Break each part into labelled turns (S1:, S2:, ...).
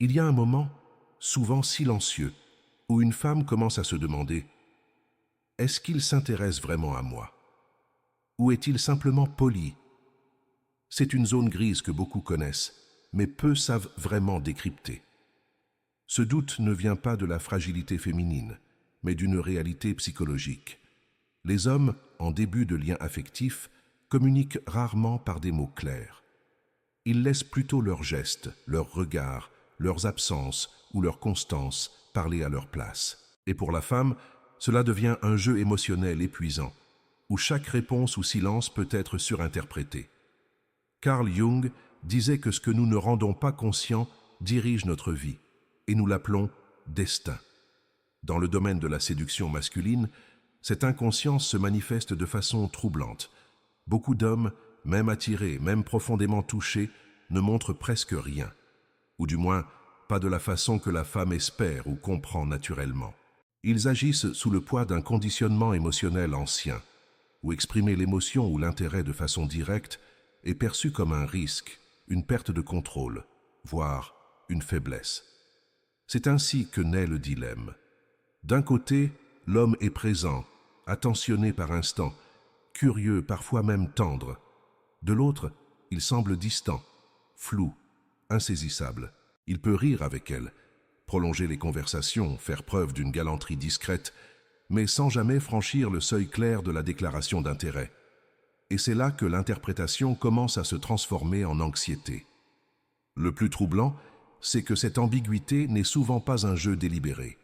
S1: Il y a un moment, souvent silencieux, où une femme commence à se demander « Est-ce qu'il s'intéresse vraiment à moi ? Ou est-il simplement poli ?» C'est une zone grise que beaucoup connaissent, mais peu savent vraiment décrypter. Ce doute ne vient pas de la fragilité féminine, mais d'une réalité psychologique. Les hommes, en début de lien affectif, communiquent rarement par des mots clairs. Ils laissent plutôt leurs gestes, leurs regards, leurs absences ou leur constance parler à leur place. Et pour la femme, cela devient un jeu émotionnel épuisant, où chaque réponse ou silence peut être surinterprété. Carl Jung disait que ce que nous ne rendons pas conscient dirige notre vie, et nous l'appelons destin. Dans le domaine de la séduction masculine, cette inconscience se manifeste de façon troublante. Beaucoup d'hommes, même attirés, même profondément touchés, ne montrent presque rien, ou du moins pas de la façon que la femme espère ou comprend naturellement. Ils agissent sous le poids d'un conditionnement émotionnel ancien, où exprimer l'émotion ou l'intérêt de façon directe est perçu comme un risque, une perte de contrôle, voire une faiblesse. C'est ainsi que naît le dilemme. D'un côté, l'homme est présent, attentionné par instants, curieux, parfois même tendre. De l'autre, il semble distant, flou, insaisissable. Il peut rire avec elle, prolonger les conversations, faire preuve d'une galanterie discrète, mais sans jamais franchir le seuil clair de la déclaration d'intérêt. Et c'est là que l'interprétation commence à se transformer en anxiété. Le plus troublant, c'est que cette ambiguïté n'est souvent pas un jeu délibéré.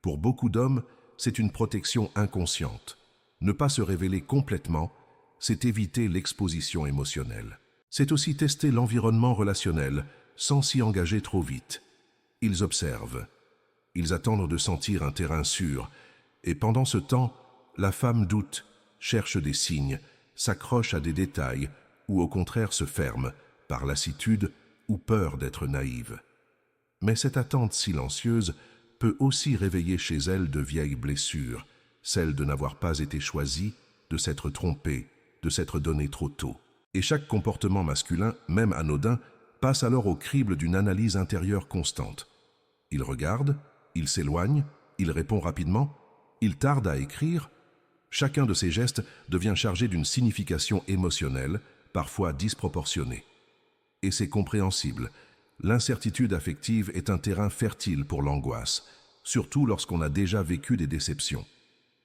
S1: Pour beaucoup d'hommes, c'est une protection inconsciente. Ne pas se révéler complètement, c'est éviter l'exposition émotionnelle. C'est aussi tester l'environnement relationnel sans s'y engager trop vite. Ils observent. Ils attendent de sentir un terrain sûr. Et pendant ce temps, la femme doute, cherche des signes, s'accroche à des détails ou au contraire se ferme, par lassitude ou peur d'être naïve. Mais cette attente silencieuse peut aussi réveiller chez elle de vieilles blessures, celle de n'avoir pas été choisie, de s'être trompée, de s'être donnée trop tôt. Et chaque comportement masculin, même anodin, passe alors au crible d'une analyse intérieure constante. Il regarde, il s'éloigne, il répond rapidement, il tarde à écrire. Chacun de ces gestes devient chargé d'une signification émotionnelle, parfois disproportionnée. Et c'est compréhensible. L'incertitude affective est un terrain fertile pour l'angoisse, surtout lorsqu'on a déjà vécu des déceptions.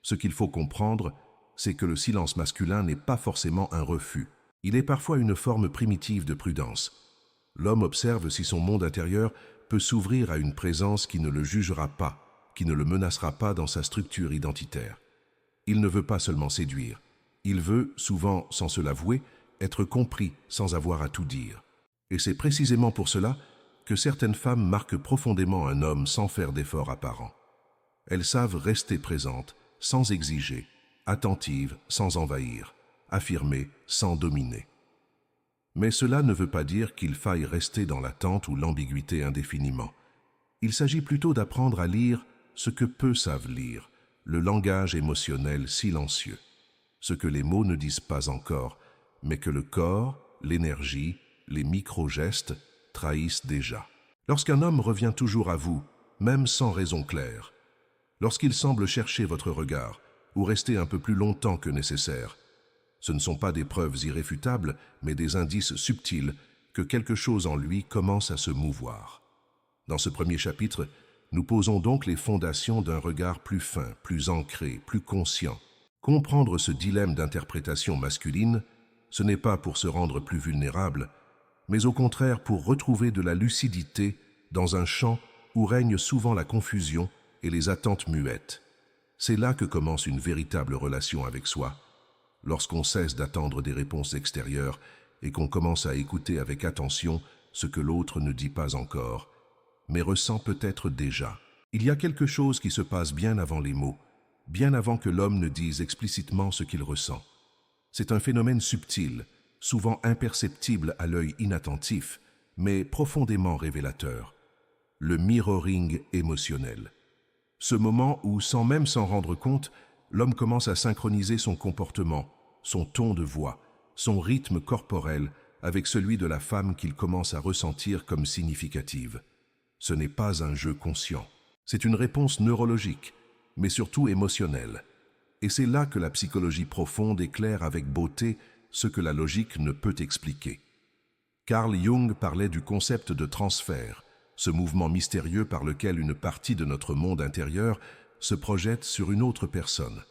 S1: Ce qu'il faut comprendre, c'est que le silence masculin n'est pas forcément un refus. Il est parfois une forme primitive de prudence. L'homme observe si son monde intérieur peut s'ouvrir à une présence qui ne le jugera pas, qui ne le menacera pas dans sa structure identitaire. Il ne veut pas seulement séduire. Il veut, souvent sans se l'avouer, être compris sans avoir à tout dire. Et c'est précisément pour cela que certaines femmes marquent profondément un homme sans faire d'efforts apparents. Elles savent rester présentes, sans exiger, attentives sans envahir, affirmer sans dominer. Mais cela ne veut pas dire qu'il faille rester dans l'attente ou l'ambiguïté indéfiniment. Il s'agit plutôt d'apprendre à lire ce que peu savent lire, le langage émotionnel silencieux, ce que les mots ne disent pas encore, mais que le corps, l'énergie, les micro-gestes trahissent déjà. Lorsqu'un homme revient toujours à vous, même sans raison claire, lorsqu'il semble chercher votre regard ou rester un peu plus longtemps que nécessaire, ce ne sont pas des preuves irréfutables, mais des indices subtils que quelque chose en lui commence à se mouvoir. Dans ce premier chapitre, nous posons donc les fondations d'un regard plus fin, plus ancré, plus conscient. Comprendre ce dilemme d'interprétation masculine, ce n'est pas pour se rendre plus vulnérable, mais au contraire pour retrouver de la lucidité dans un champ où règne souvent la confusion et les attentes muettes. C'est là que commence une véritable relation avec soi, lorsqu'on cesse d'attendre des réponses extérieures et qu'on commence à écouter avec attention ce que l'autre ne dit pas encore, mais ressent peut-être déjà. Il y a quelque chose qui se passe bien avant les mots, bien avant que l'homme ne dise explicitement ce qu'il ressent. C'est un phénomène subtil, souvent imperceptible à l'œil inattentif, mais profondément révélateur. Le mirroring émotionnel. Ce moment où, sans même s'en rendre compte, l'homme commence à synchroniser son comportement, son ton de voix, son rythme corporel avec celui de la femme qu'il commence à ressentir comme significative. Ce n'est pas un jeu conscient. C'est une réponse neurologique, mais surtout émotionnelle. Et c'est là que la psychologie profonde éclaire avec beauté ce que la logique ne peut expliquer. Carl Jung parlait du concept de transfert, ce mouvement mystérieux par lequel une partie de notre monde intérieur se projette sur une autre personne.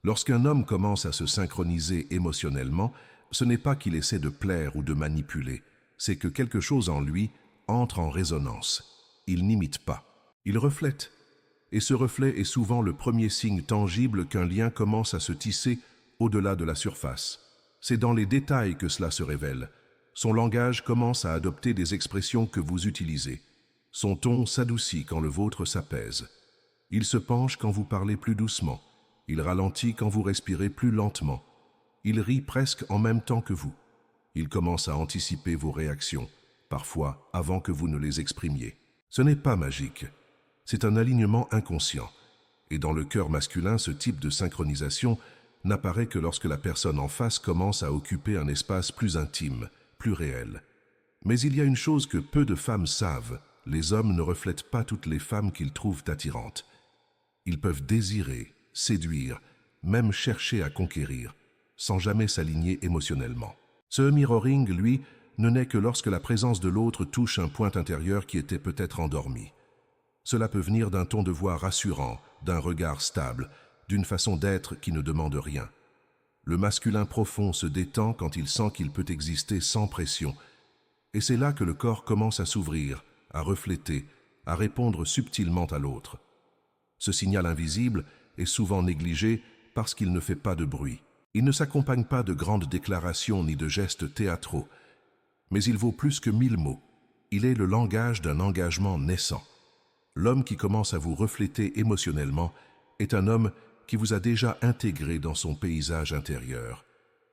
S1: Lorsqu'un homme commence à se synchroniser émotionnellement, ce n'est pas qu'il essaie de plaire ou de manipuler, c'est que quelque chose en lui entre en résonance. Il n'imite pas, il reflète. Et ce reflet est souvent le premier signe tangible qu'un lien commence à se tisser au-delà de la surface. C'est dans les détails que cela se révèle. Son langage commence à adopter des expressions que vous utilisez. Son ton s'adoucit quand le vôtre s'apaise. Il se penche quand vous parlez plus doucement. Il ralentit quand vous respirez plus lentement. Il rit presque en même temps que vous. Il commence à anticiper vos réactions, parfois avant que vous ne les exprimiez. Ce n'est pas magique. C'est un alignement inconscient. Et dans le cœur masculin, ce type de synchronisation n'apparaît que lorsque la personne en face commence à occuper un espace plus intime, plus réel. Mais il y a une chose que peu de femmes savent, les hommes ne reflètent pas toutes les femmes qu'ils trouvent attirantes. Ils peuvent désirer, séduire, même chercher à conquérir, sans jamais s'aligner émotionnellement. Ce mirroring, lui, ne naît que lorsque la présence de l'autre touche un point intérieur qui était peut-être endormi. Cela peut venir d'un ton de voix rassurant, d'un regard stable, d'une façon d'être qui ne demande rien. Le masculin profond se détend quand il sent qu'il peut exister sans pression. Et c'est là que le corps commence à s'ouvrir, à refléter, à répondre subtilement à l'autre. Ce signal invisible est souvent négligé parce qu'il ne fait pas de bruit. Il ne s'accompagne pas de grandes déclarations ni de gestes théâtraux. Mais il vaut plus que 1000 mots. Il est le langage d'un engagement naissant. L'homme qui commence à vous refléter émotionnellement est un homme qui vous a déjà intégré dans son paysage intérieur.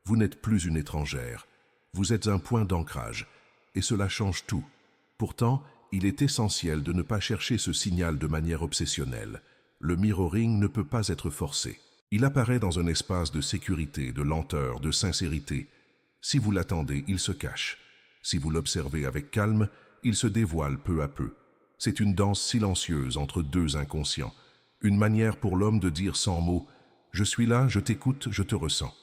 S1: Vous n'êtes plus une étrangère. Vous êtes un point d'ancrage. Et cela change tout. Pourtant, il est essentiel de ne pas chercher ce signal de manière obsessionnelle. Le mirroring ne peut pas être forcé. Il apparaît dans un espace de sécurité, de lenteur, de sincérité. Si vous l'attendez, il se cache. Si vous l'observez avec calme, il se dévoile peu à peu. C'est une danse silencieuse entre deux inconscients. Une manière pour l'homme de dire sans mots « Je suis là, je t'écoute, je te ressens ».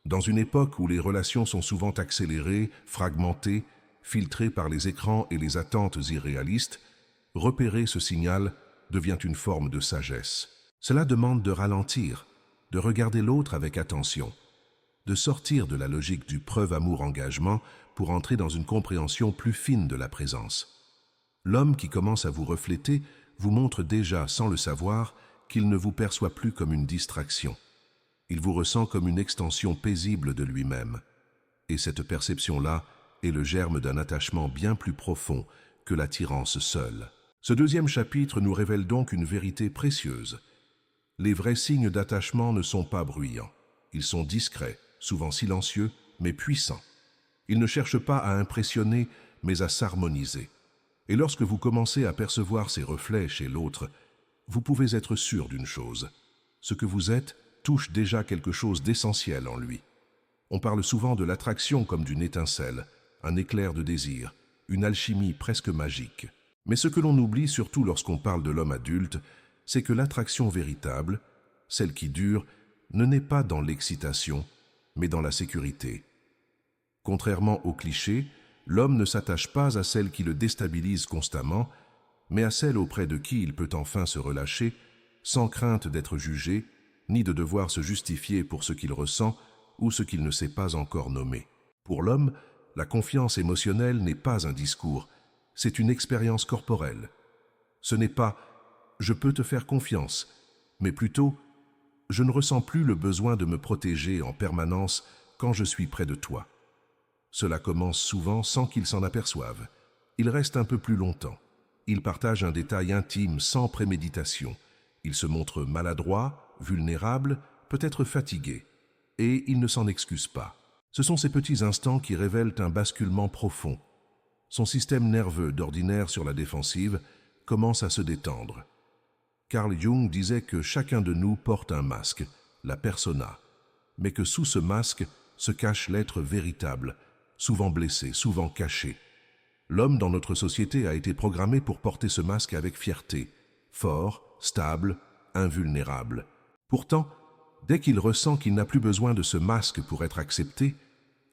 S1: Dans une époque où les relations sont souvent accélérées, fragmentées, filtrées par les écrans et les attentes irréalistes, repérer ce signal devient une forme de sagesse. Cela demande de ralentir, de regarder l'autre avec attention, de sortir de la logique du preuve-amour-engagement pour entrer dans une compréhension plus fine de la présence. L'homme qui commence à vous refléter vous montre déjà, sans le savoir, qu'il ne vous perçoit plus comme une distraction. Il vous ressent comme une extension paisible de lui-même. Et cette perception-là est le germe d'un attachement bien plus profond que l'attirance seule. Ce deuxième chapitre nous révèle donc une vérité précieuse. Les vrais signes d'attachement ne sont pas bruyants. Ils sont discrets, souvent silencieux, mais puissants. Ils ne cherchent pas à impressionner, mais à s'harmoniser. Et lorsque vous commencez à percevoir ces reflets chez l'autre, vous pouvez être sûr d'une chose. Ce que vous êtes touche déjà quelque chose d'essentiel en lui. On parle souvent de l'attraction comme d'une étincelle, un éclair de désir, une alchimie presque magique. Mais ce que l'on oublie, surtout lorsqu'on parle de l'homme adulte, c'est que l'attraction véritable, celle qui dure, ne naît pas dans l'excitation, mais dans la sécurité. Contrairement aux clichés, l'homme ne s'attache pas à celle qui le déstabilise constamment, mais à celle auprès de qui il peut enfin se relâcher, sans crainte d'être jugé, ni de devoir se justifier pour ce qu'il ressent ou ce qu'il ne sait pas encore nommer. Pour l'homme, la confiance émotionnelle n'est pas un discours, c'est une expérience corporelle. Ce n'est pas « je peux te faire confiance », mais plutôt « je ne ressens plus le besoin de me protéger en permanence quand je suis près de toi ». Cela commence souvent sans qu'ils s'en aperçoivent. Ils restent un peu plus longtemps. Ils partagent un détail intime sans préméditation. Ils se montrent maladroits, vulnérables, peut-être fatigués. Et ils ne s'en excusent pas. Ce sont ces petits instants qui révèlent un basculement profond. Son système nerveux, d'ordinaire sur la défensive, commence à se détendre. Carl Jung disait que chacun de nous porte un masque, la persona, mais que sous ce masque se cache l'être véritable, souvent blessé, souvent caché. L'homme dans notre société a été programmé pour porter ce masque avec fierté, fort, stable, invulnérable. Pourtant, dès qu'il ressent qu'il n'a plus besoin de ce masque pour être accepté,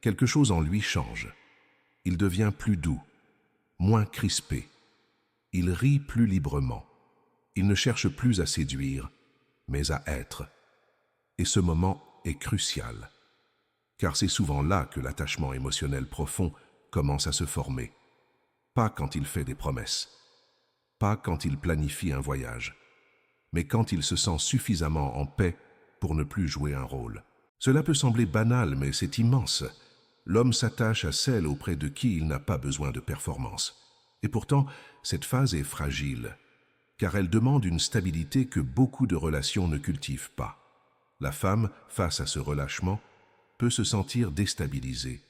S1: quelque chose en lui change. Il devient plus doux, moins crispé. Il rit plus librement. Il ne cherche plus à séduire, mais à être. Et ce moment est crucial, car c'est souvent là que l'attachement émotionnel profond commence à se former. Pas quand il fait des promesses, pas quand il planifie un voyage, mais quand il se sent suffisamment en paix pour ne plus jouer un rôle. Cela peut sembler banal, mais c'est immense. L'homme s'attache à celle auprès de qui il n'a pas besoin de performance. Et pourtant, cette phase est fragile, car elle demande une stabilité que beaucoup de relations ne cultivent pas. La femme, face à ce relâchement, peut se sentir déstabilisée.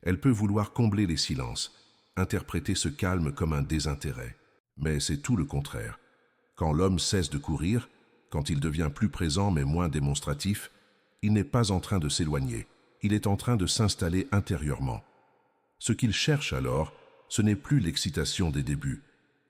S1: Elle peut vouloir combler les silences, interpréter ce calme comme un désintérêt. Mais c'est tout le contraire. Quand l'homme cesse de courir, quand il devient plus présent mais moins démonstratif, il n'est pas en train de s'éloigner, il est en train de s'installer intérieurement. Ce qu'il cherche alors, ce n'est plus l'excitation des débuts,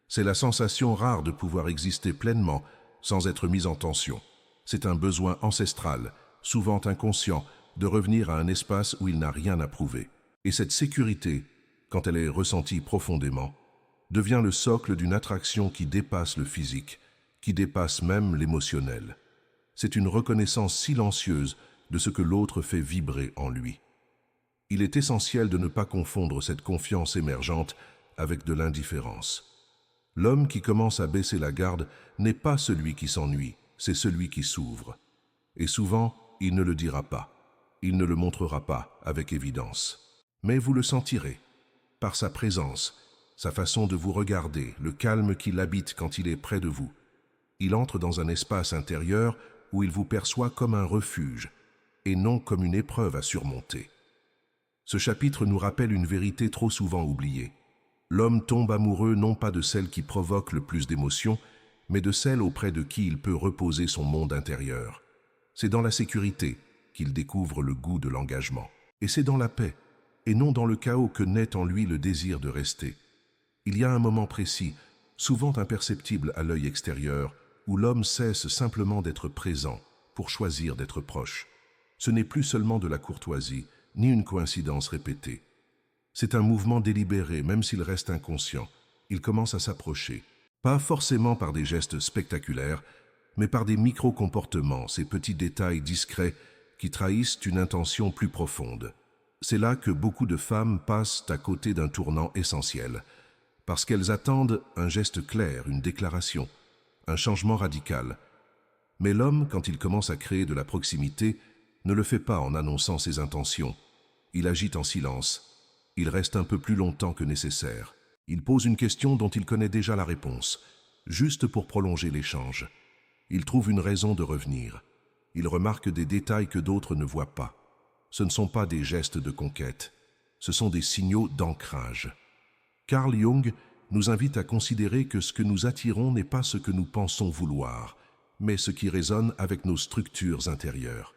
S1: c'est la sensation rare de pouvoir exister pleinement sans être mis en tension. C'est un besoin ancestral, souvent inconscient, de revenir à un espace où il n'a rien à prouver. Et cette sécurité, quand elle est ressentie profondément, devient le socle d'une attraction qui dépasse le physique, qui dépasse même l'émotionnel. C'est une reconnaissance silencieuse de ce que l'autre fait vibrer en lui. Il est essentiel de ne pas confondre cette confiance émergente avec de l'indifférence. L'homme qui commence à baisser la garde n'est pas celui qui s'ennuie, c'est celui qui s'ouvre. Et souvent, il ne le dira pas, il ne le montrera pas avec évidence. Mais vous le sentirez, par sa présence, sa façon de vous regarder, le calme qui l'habite quand il est près de vous. Il entre dans un espace intérieur où il vous perçoit comme un refuge et non comme une épreuve à surmonter. Ce chapitre nous rappelle une vérité trop souvent oubliée. L'homme tombe amoureux non pas de celle qui provoque le plus d'émotions, mais de celle auprès de qui il peut reposer son monde intérieur. C'est dans la sécurité qu'il découvre le goût de l'engagement. Et c'est dans la paix, et non dans le chaos que naît en lui le désir de rester. Il y a un moment précis, souvent imperceptible à l'œil extérieur, où l'homme cesse simplement d'être présent pour choisir d'être proche. Ce n'est plus seulement de la courtoisie, ni une coïncidence répétée. C'est un mouvement délibéré, même s'il reste inconscient. Il commence à s'approcher, pas forcément par des gestes spectaculaires, mais par des micro-comportements, ces petits détails discrets qui trahissent une intention plus profonde. C'est là que beaucoup de femmes passent à côté d'un tournant essentiel, parce qu'elles attendent un geste clair, une déclaration, un changement radical. Mais l'homme, quand il commence à créer de la proximité, ne le fait pas en annonçant ses intentions. Il agit en silence. Il reste un peu plus longtemps que nécessaire. Il pose une question dont il connaît déjà la réponse, juste pour prolonger l'échange. Il trouve une raison de revenir. Il remarque des détails que d'autres ne voient pas. Ce ne sont pas des gestes de conquête, ce sont des signaux d'ancrage. Carl Jung nous invite à considérer que ce que nous attirons n'est pas ce que nous pensons vouloir, mais ce qui résonne avec nos structures intérieures.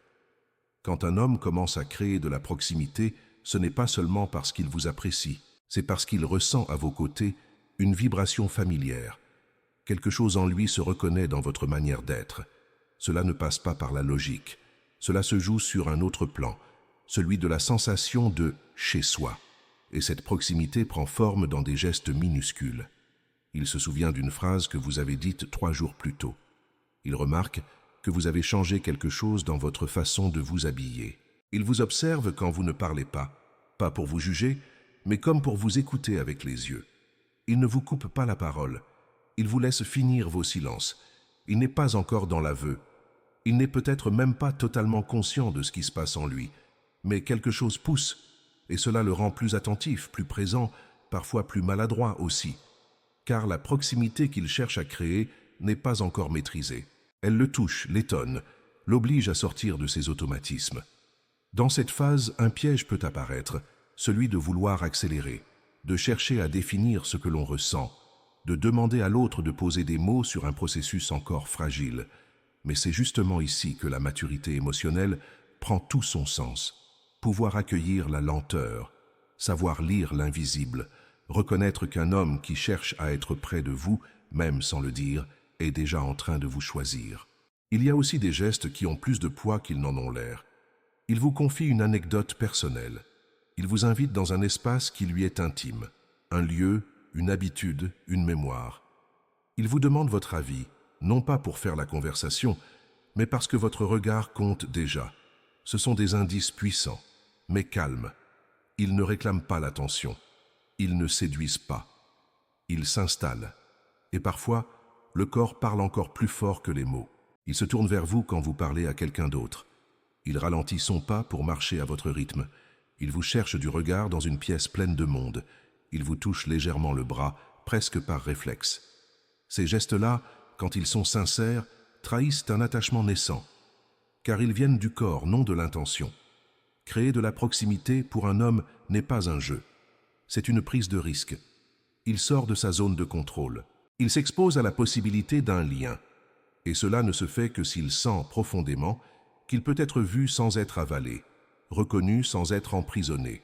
S1: Quand un homme commence à créer de la proximité, ce n'est pas seulement parce qu'il vous apprécie, c'est parce qu'il ressent à vos côtés une vibration familière. Quelque chose en lui se reconnaît dans votre manière d'être. Cela ne passe pas par la logique. Cela se joue sur un autre plan, celui de la sensation de « chez soi ». Et cette proximité prend forme dans des gestes minuscules. Il se souvient d'une phrase que vous avez dite 3 jours plus tôt. Il remarque que vous avez changé quelque chose dans votre façon de vous habiller. Il vous observe quand vous ne parlez pas pour vous juger, mais comme pour vous écouter avec les yeux. Il ne vous coupe pas la parole, il vous laisse finir vos silences. Il n'est pas encore dans l'aveu. Il n'est peut-être même pas totalement conscient de ce qui se passe en lui, mais quelque chose pousse, et cela le rend plus attentif, plus présent, parfois plus maladroit aussi, car la proximité qu'il cherche à créer n'est pas encore maîtrisée. Elle le touche, l'étonne, l'oblige à sortir de ses automatismes. Dans cette phase, un piège peut apparaître, celui de vouloir accélérer, de chercher à définir ce que l'on ressent, de demander à l'autre de poser des mots sur un processus encore fragile. Mais c'est justement ici que la maturité émotionnelle prend tout son sens. Pouvoir accueillir la lenteur, savoir lire l'invisible, reconnaître qu'un homme qui cherche à être près de vous, même sans le dire, est déjà en train de vous choisir. Il y a aussi des gestes qui ont plus de poids qu'ils n'en ont l'air. Il vous confie une anecdote personnelle. Il vous invite dans un espace qui lui est intime, un lieu, une habitude, une mémoire. Il vous demande votre avis, non pas pour faire la conversation, mais parce que votre regard compte déjà. Ce sont des indices puissants, mais calmes. Ils ne réclament pas l'attention. Ils ne séduisent pas. Ils s'installent. Et parfois, le corps parle encore plus fort que les mots. Il se tourne vers vous quand vous parlez à quelqu'un d'autre. Il ralentit son pas pour marcher à votre rythme. Il vous cherche du regard dans une pièce pleine de monde. Il vous touche légèrement le bras, presque par réflexe. Ces gestes-là, quand ils sont sincères, trahissent un attachement naissant, car ils viennent du corps, non de l'intention. Créer de la proximité pour un homme n'est pas un jeu. C'est une prise de risque. Il sort de sa zone de contrôle. Il s'expose à la possibilité d'un lien. Et cela ne se fait que s'il sent profondément qu'il peut être vu sans être avalé, reconnu sans être emprisonné.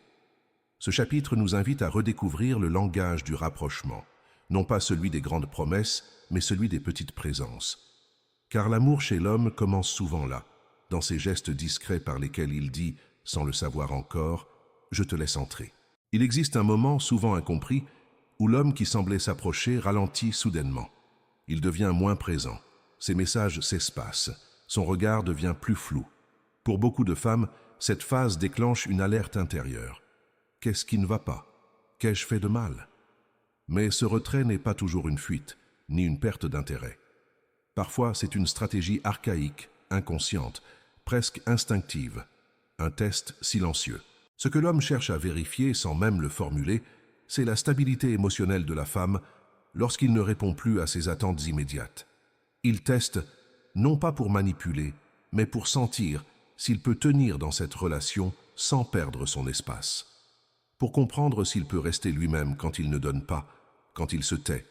S1: Ce chapitre nous invite à redécouvrir le langage du rapprochement, non pas celui des grandes promesses, mais celui des petites présences. Car l'amour chez l'homme commence souvent là, dans ces gestes discrets par lesquels il dit, sans le savoir encore, « je te laisse entrer ». Il existe un moment, souvent incompris, où l'homme qui semblait s'approcher ralentit soudainement. Il devient moins présent. Ses messages s'espacent. Son regard devient plus flou. Pour beaucoup de femmes, cette phase déclenche une alerte intérieure. Qu'est-ce qui ne va pas? Qu'ai-je fait de mal? Mais ce retrait n'est pas toujours une fuite, ni une perte d'intérêt. Parfois, c'est une stratégie archaïque, inconsciente, presque instinctive, un test silencieux. Ce que l'homme cherche à vérifier sans même le formuler, c'est la stabilité émotionnelle de la femme lorsqu'il ne répond plus à ses attentes immédiates. Il teste, non pas pour manipuler, mais pour sentir s'il peut tenir dans cette relation sans perdre son espace. Pour comprendre s'il peut rester lui-même quand il ne donne pas, quand il se tait,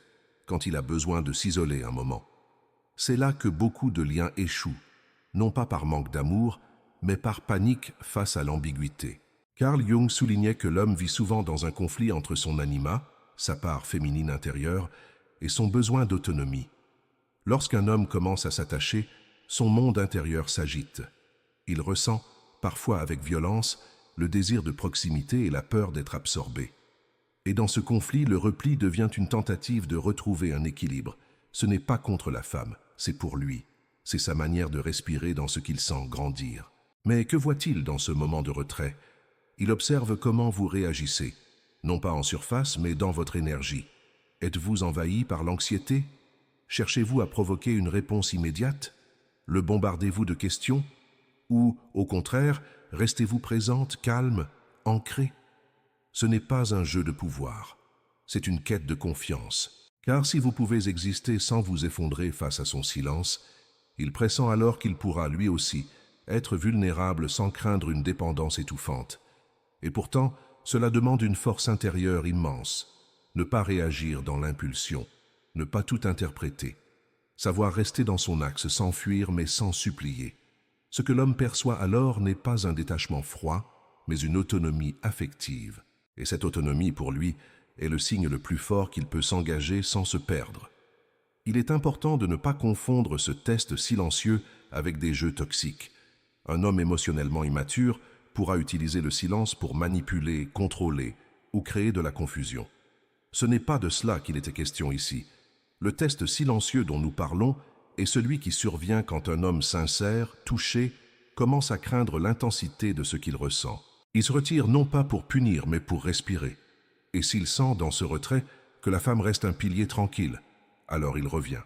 S1: quand il a besoin de s'isoler un moment. C'est là que beaucoup de liens échouent, non pas par manque d'amour, mais par panique face à l'ambiguïté. Carl Jung soulignait que l'homme vit souvent dans un conflit entre son anima, sa part féminine intérieure, et son besoin d'autonomie. Lorsqu'un homme commence à s'attacher, son monde intérieur s'agite. Il ressent, parfois avec violence, le désir de proximité et la peur d'être absorbé. Et dans ce conflit, le repli devient une tentative de retrouver un équilibre. Ce n'est pas contre la femme, c'est pour lui. C'est sa manière de respirer dans ce qu'il sent grandir. Mais que voit-il dans ce moment de retrait? Il observe comment vous réagissez, non pas en surface, mais dans votre énergie. Êtes-vous envahi par l'anxiété? Cherchez-vous à provoquer une réponse immédiate? Le bombardez-vous de questions? Ou, au contraire, restez-vous présente, calme, ancrée? Ce n'est pas un jeu de pouvoir, c'est une quête de confiance. Car si vous pouvez exister sans vous effondrer face à son silence, il pressent alors qu'il pourra, lui aussi, être vulnérable sans craindre une dépendance étouffante. Et pourtant, cela demande une force intérieure immense. Ne pas réagir dans l'impulsion, ne pas tout interpréter. Savoir rester dans son axe sans fuir mais sans supplier. Ce que l'homme perçoit alors n'est pas un détachement froid, mais une autonomie affective. Et cette autonomie, pour lui, est le signe le plus fort qu'il peut s'engager sans se perdre. Il est important de ne pas confondre ce test silencieux avec des jeux toxiques. Un homme émotionnellement immature pourra utiliser le silence pour manipuler, contrôler ou créer de la confusion. Ce n'est pas de cela qu'il était question ici. Le test silencieux dont nous parlons est celui qui survient quand un homme sincère, touché, commence à craindre l'intensité de ce qu'il ressent. Il se retire non pas pour punir, mais pour respirer. Et s'il sent dans ce retrait que la femme reste un pilier tranquille, alors il revient.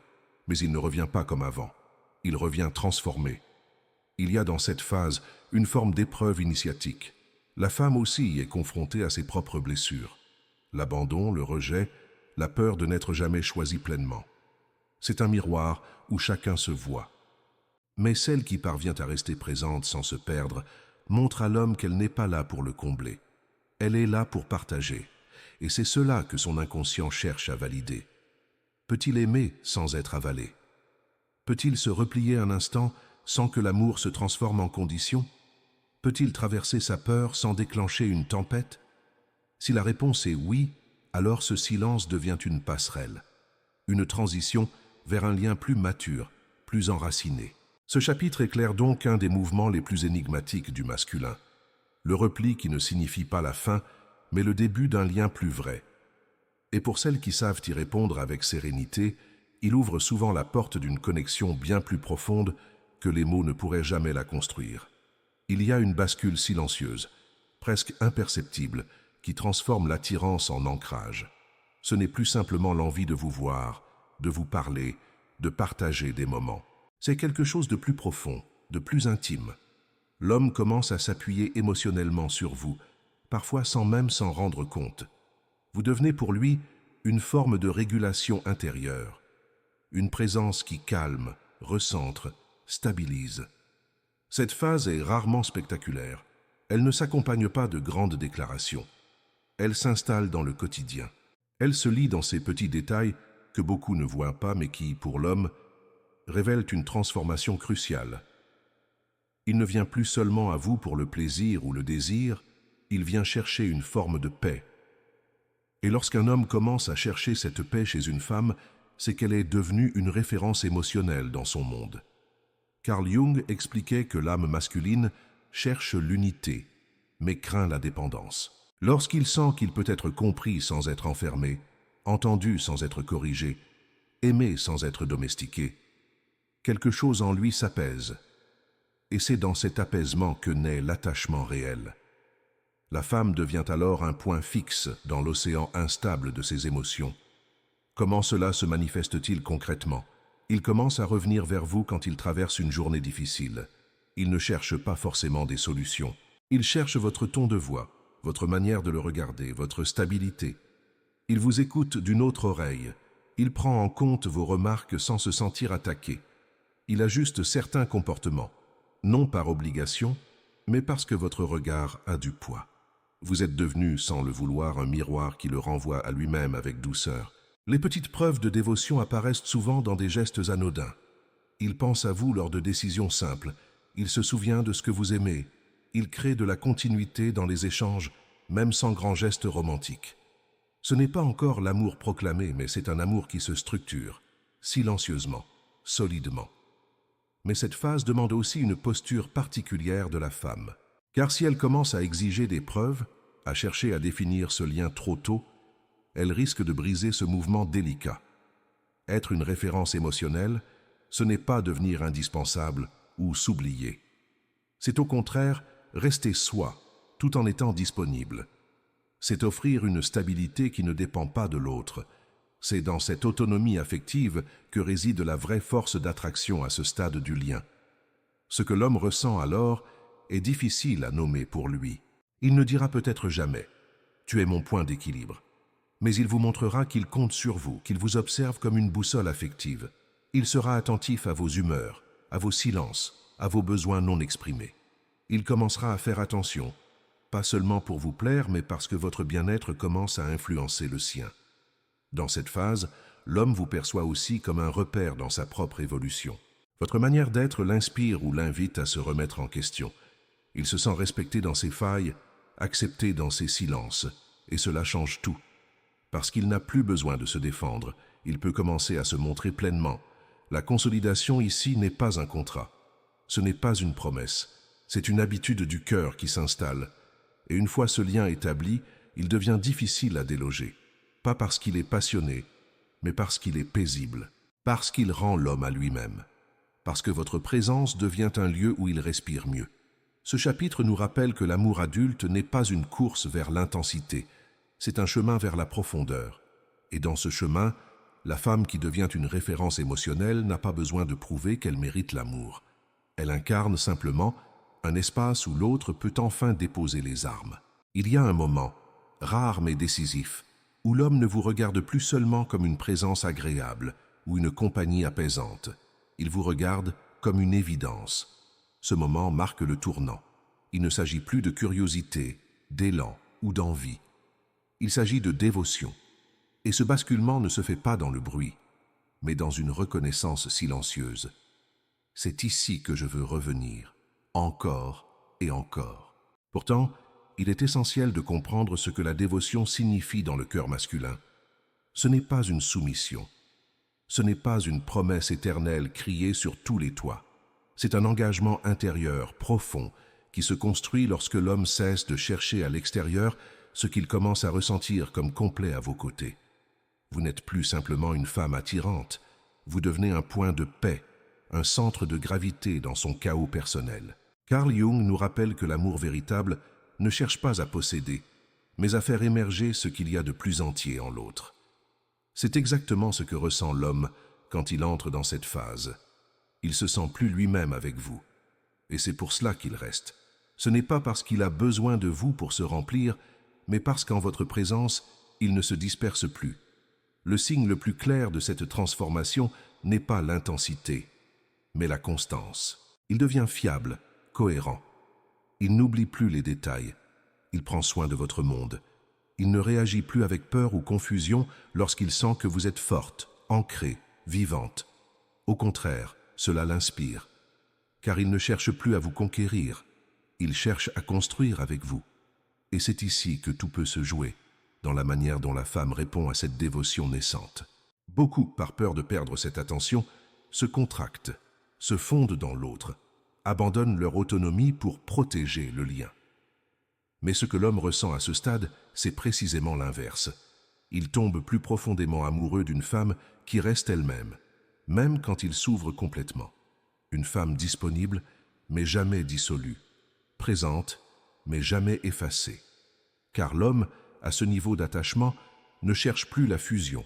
S1: Mais il ne revient pas comme avant. Il revient transformé. Il y a dans cette phase une forme d'épreuve initiatique. La femme aussi y est confrontée à ses propres blessures. L'abandon, le rejet, la peur de n'être jamais choisie pleinement. C'est un miroir où chacun se voit. Mais celle qui parvient à rester présente sans se perdre montre à l'homme qu'elle n'est pas là pour le combler. Elle est là pour partager. Et c'est cela que son inconscient cherche à valider. Peut-il aimer sans être avalé? Peut-il se replier un instant sans que l'amour se transforme en condition? Peut-il traverser sa peur sans déclencher une tempête? Si la réponse est oui, alors ce silence devient une passerelle, une transition vers un lien plus mature, plus enraciné. Ce chapitre éclaire donc un des mouvements les plus énigmatiques du masculin, le repli qui ne signifie pas la fin, mais le début d'un lien plus vrai. Et pour celles qui savent y répondre avec sérénité, il ouvre souvent la porte d'une connexion bien plus profonde que les mots ne pourraient jamais la construire. Il y a une bascule silencieuse, presque imperceptible, qui transforme l'attirance en ancrage. Ce n'est plus simplement l'envie de vous voir, de vous parler, de partager des moments. C'est quelque chose de plus profond, de plus intime. L'homme commence à s'appuyer émotionnellement sur vous, parfois sans même s'en rendre compte. Vous devenez pour lui une forme de régulation intérieure, une présence qui calme, recentre, stabilise. Cette phase est rarement spectaculaire. Elle ne s'accompagne pas de grandes déclarations. Elle s'installe dans le quotidien. Elle se lit dans ces petits détails que beaucoup ne voient pas mais qui, pour l'homme, révèlent une transformation cruciale. Il ne vient plus seulement à vous pour le plaisir ou le désir, il vient chercher une forme de paix. Et lorsqu'un homme commence à chercher cette paix chez une femme, c'est qu'elle est devenue une référence émotionnelle dans son monde. Carl Jung expliquait que l'âme masculine cherche l'unité, mais craint la dépendance. Lorsqu'il sent qu'il peut être compris sans être enfermé, entendu sans être corrigé, aimé sans être domestiqué, quelque chose en lui s'apaise. Et c'est dans cet apaisement que naît l'attachement réel. La femme devient alors un point fixe dans l'océan instable de ses émotions. Comment cela se manifeste-t-il concrètement? Il commence à revenir vers vous quand il traverse une journée difficile. Il ne cherche pas forcément des solutions. Il cherche votre ton de voix, votre manière de le regarder, votre stabilité. Il vous écoute d'une autre oreille. Il prend en compte vos remarques sans se sentir attaqué. Il ajuste certains comportements, non par obligation, mais parce que votre regard a du poids. Vous êtes devenu, sans le vouloir, un miroir qui le renvoie à lui-même avec douceur. Les petites preuves de dévotion apparaissent souvent dans des gestes anodins. Il pense à vous lors de décisions simples. Il se souvient de ce que vous aimez. Il crée de la continuité dans les échanges, même sans grands gestes romantiques. Ce n'est pas encore l'amour proclamé, mais c'est un amour qui se structure, silencieusement, solidement. Mais cette phase demande aussi une posture particulière de la femme. Car si elle commence à exiger des preuves, à chercher à définir ce lien trop tôt, elle risque de briser ce mouvement délicat. Être une référence émotionnelle, ce n'est pas devenir indispensable ou s'oublier. C'est au contraire rester soi, tout en étant disponible. C'est offrir une stabilité qui ne dépend pas de l'autre. C'est dans cette autonomie affective que réside la vraie force d'attraction à ce stade du lien. Ce que l'homme ressent alors est difficile à nommer pour lui. Il ne dira peut-être jamais « Tu es mon point d'équilibre ». Mais il vous montrera qu'il compte sur vous, qu'il vous observe comme une boussole affective. Il sera attentif à vos humeurs, à vos silences, à vos besoins non exprimés. Il commencera à faire attention, pas seulement pour vous plaire, mais parce que votre bien-être commence à influencer le sien. Dans cette phase, l'homme vous perçoit aussi comme un repère dans sa propre évolution. Votre manière d'être l'inspire ou l'invite à se remettre en question. Il se sent respecté dans ses failles, accepté dans ses silences, et cela change tout. Parce qu'il n'a plus besoin de se défendre, il peut commencer à se montrer pleinement. La consolidation ici n'est pas un contrat. Ce n'est pas une promesse. C'est une habitude du cœur qui s'installe. Et une fois ce lien établi, il devient difficile à déloger. Pas parce qu'il est passionné, mais parce qu'il est paisible. Parce qu'il rend l'homme à lui-même. Parce que votre présence devient un lieu où il respire mieux. Ce chapitre nous rappelle que l'amour adulte n'est pas une course vers l'intensité. C'est un chemin vers la profondeur. Et dans ce chemin, la femme qui devient une référence émotionnelle n'a pas besoin de prouver qu'elle mérite l'amour. Elle incarne simplement un espace où l'autre peut enfin déposer les armes. Il y a un moment, rare mais décisif, où l'homme ne vous regarde plus seulement comme une présence agréable ou une compagnie apaisante. Il vous regarde comme une évidence. Ce moment marque le tournant. Il ne s'agit plus de curiosité, d'élan ou d'envie. Il s'agit de dévotion. Et ce basculement ne se fait pas dans le bruit, mais dans une reconnaissance silencieuse. C'est ici que je veux revenir, encore et encore. Pourtant, il est essentiel de comprendre ce que la dévotion signifie dans le cœur masculin. Ce n'est pas une soumission. Ce n'est pas une promesse éternelle criée sur tous les toits. C'est un engagement intérieur, profond, qui se construit lorsque l'homme cesse de chercher à l'extérieur ce qu'il commence à ressentir comme complet à vos côtés. Vous n'êtes plus simplement une femme attirante, vous devenez un point de paix, un centre de gravité dans son chaos personnel. Carl Jung nous rappelle que l'amour véritable ne cherche pas à posséder, mais à faire émerger ce qu'il y a de plus entier en l'autre. C'est exactement ce que ressent l'homme quand il entre dans cette phase. Il se sent plus lui-même avec vous, et c'est pour cela qu'il reste. Ce n'est pas parce qu'il a besoin de vous pour se remplir, mais parce qu'en votre présence, il ne se disperse plus. Le signe le plus clair de cette transformation n'est pas l'intensité, mais la constance. Il devient fiable, cohérent. Il n'oublie plus les détails. Il prend soin de votre monde. Il ne réagit plus avec peur ou confusion lorsqu'il sent que vous êtes forte, ancrée, vivante. Au contraire, cela l'inspire, car il ne cherche plus à vous conquérir, il cherche à construire avec vous. Et c'est ici que tout peut se jouer, dans la manière dont la femme répond à cette dévotion naissante. Beaucoup, par peur de perdre cette attention, se contractent, se fondent dans l'autre, abandonnent leur autonomie pour protéger le lien. Mais ce que l'homme ressent à ce stade, c'est précisément l'inverse. Il tombe plus profondément amoureux d'une femme qui reste elle-même, même quand il s'ouvre complètement. Une femme disponible, mais jamais dissolue, présente, mais jamais effacée. Car l'homme, à ce niveau d'attachement, ne cherche plus la fusion,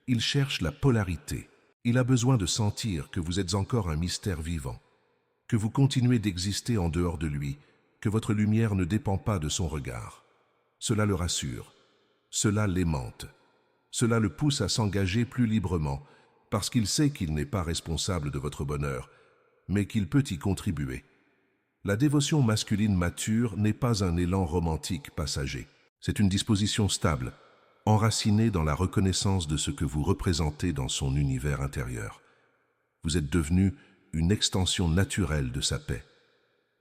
S1: il cherche la polarité. Il a besoin de sentir que vous êtes encore un mystère vivant, que vous continuez d'exister en dehors de lui, que votre lumière ne dépend pas de son regard. Cela le rassure, cela l'aimante, cela le pousse à s'engager plus librement, parce qu'il sait qu'il n'est pas responsable de votre bonheur, mais qu'il peut y contribuer. La dévotion masculine mature n'est pas un élan romantique passager. C'est une disposition stable, enracinée dans la reconnaissance de ce que vous représentez dans son univers intérieur. Vous êtes devenu une extension naturelle de sa paix.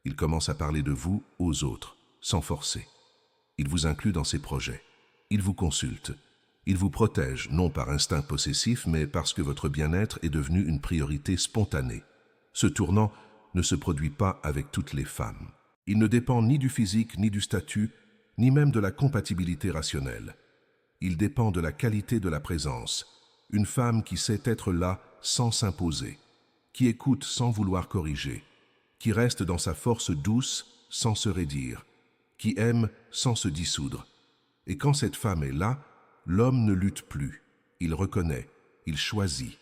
S1: Il commence à parler de vous aux autres, sans forcer. Il vous inclut dans ses projets. Il vous consulte. Il vous protège, non par instinct possessif, mais parce que votre bien-être est devenu une priorité spontanée. Ce tournant ne se produit pas avec toutes les femmes. Il ne dépend ni du physique, ni du statut, ni même de la compatibilité rationnelle. Il dépend de la qualité de la présence. Une femme qui sait être là sans s'imposer, qui écoute sans vouloir corriger, qui reste dans sa force douce sans se raidir, qui aime sans se dissoudre. Et quand cette femme est là, l'homme ne lutte plus. Il reconnaît, il choisit,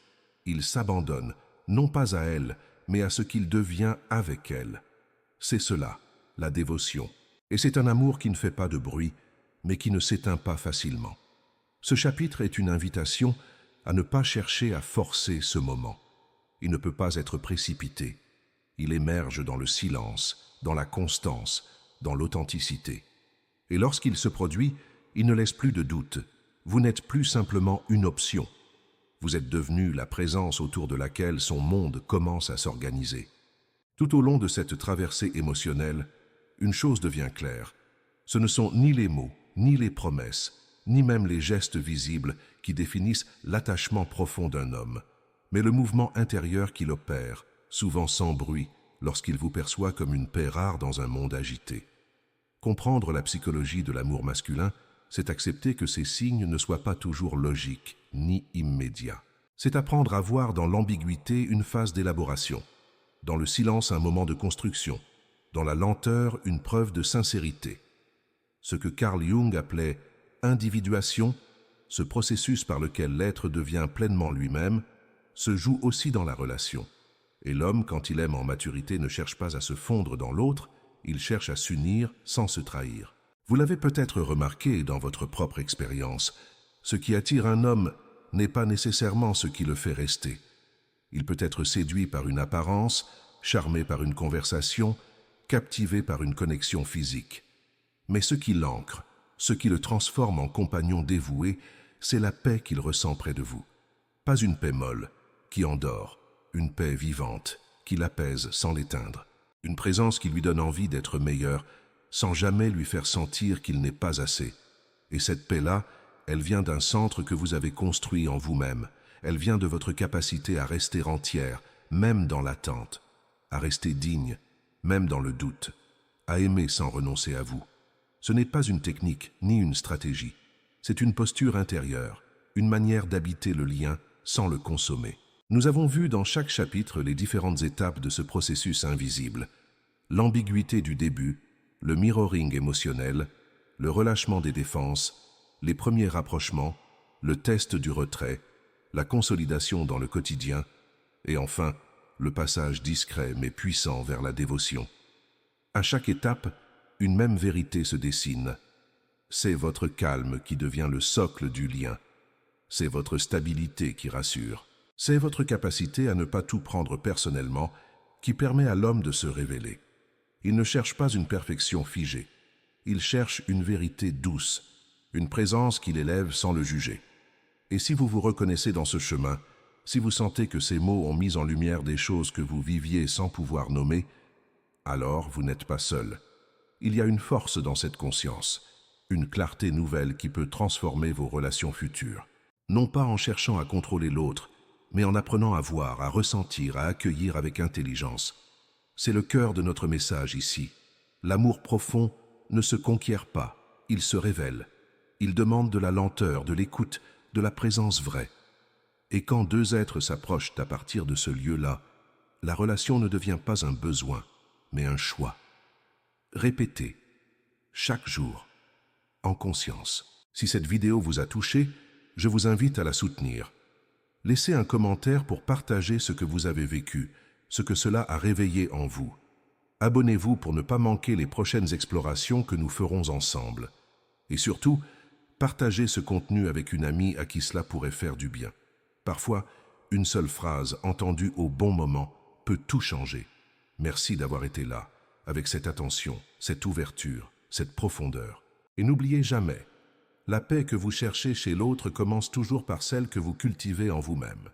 S1: il s'abandonne, non pas à elle, mais à ce qu'il devient avec elle. C'est cela, la dévotion. Et c'est un amour qui ne fait pas de bruit, mais qui ne s'éteint pas facilement. Ce chapitre est une invitation à ne pas chercher à forcer ce moment. Il ne peut pas être précipité. Il émerge dans le silence, dans la constance, dans l'authenticité. Et lorsqu'il se produit, il ne laisse plus de doute. Vous n'êtes plus simplement une option. Vous êtes devenu la présence autour de laquelle son monde commence à s'organiser. Tout au long de cette traversée émotionnelle, une chose devient claire. Ce ne sont ni les mots, ni les promesses, ni même les gestes visibles qui définissent l'attachement profond d'un homme, mais le mouvement intérieur qu'il opère, souvent sans bruit, lorsqu'il vous perçoit comme une paix rare dans un monde agité. Comprendre la psychologie de l'amour masculin, c'est accepter que ces signes ne soient pas toujours logiques, ni immédiats. C'est apprendre à voir dans l'ambiguïté une phase d'élaboration, dans le silence un moment de construction, dans la lenteur une preuve de sincérité. Ce que Carl Jung appelait individuation, ce processus par lequel l'être devient pleinement lui-même, se joue aussi dans la relation. Et l'homme, quand il aime en maturité, ne cherche pas à se fondre dans l'autre, il cherche à s'unir sans se trahir. Vous l'avez peut-être remarqué dans votre propre expérience, ce qui attire un homme n'est pas nécessairement ce qui le fait rester. Il peut être séduit par une apparence, charmé par une conversation, captivé par une connexion physique. Mais ce qui l'ancre, ce qui le transforme en compagnon dévoué, c'est la paix qu'il ressent près de vous. Pas une paix molle, qui endort, une paix vivante, qui l'apaise sans l'éteindre. Une présence qui lui donne envie d'être meilleur, sans jamais lui faire sentir qu'il n'est pas assez. Et cette paix-là, elle vient d'un centre que vous avez construit en vous-même. Elle vient de votre capacité à rester entière, même dans l'attente, à rester digne, même dans le doute, à aimer sans renoncer à vous. Ce n'est pas une technique ni une stratégie. C'est une posture intérieure, une manière d'habiter le lien sans le consommer. Nous avons vu dans chaque chapitre les différentes étapes de ce processus invisible. L'ambiguïté du début, le mirroring émotionnel, le relâchement des défenses, les premiers rapprochements, le test du retrait, la consolidation dans le quotidien, et enfin, le passage discret mais puissant vers la dévotion. À chaque étape, une même vérité se dessine. C'est votre calme qui devient le socle du lien. C'est votre stabilité qui rassure. C'est votre capacité à ne pas tout prendre personnellement qui permet à l'homme de se révéler. Il ne cherche pas une perfection figée. Il cherche une vérité douce, une présence qui l'élève sans le juger. Et si vous vous reconnaissez dans ce chemin, si vous sentez que ces mots ont mis en lumière des choses que vous viviez sans pouvoir nommer, alors vous n'êtes pas seul. Il y a une force dans cette conscience, une clarté nouvelle qui peut transformer vos relations futures. Non pas en cherchant à contrôler l'autre, mais en apprenant à voir, à ressentir, à accueillir avec intelligence. C'est le cœur de notre message ici. L'amour profond ne se conquiert pas, il se révèle. Il demande de la lenteur, de l'écoute, de la présence vraie. Et quand deux êtres s'approchent à partir de ce lieu-là, la relation ne devient pas un besoin, mais un choix. Répétez, chaque jour, en conscience. Si cette vidéo vous a touché, je vous invite à la soutenir. Laissez un commentaire pour partager ce que vous avez vécu, ce que cela a réveillé en vous. Abonnez-vous pour ne pas manquer les prochaines explorations que nous ferons ensemble. Et surtout, partagez ce contenu avec une amie à qui cela pourrait faire du bien. Parfois, une seule phrase entendue au bon moment peut tout changer. Merci d'avoir été là, avec cette attention, cette ouverture, cette profondeur. Et n'oubliez jamais, la paix que vous cherchez chez l'autre commence toujours par celle que vous cultivez en vous-même.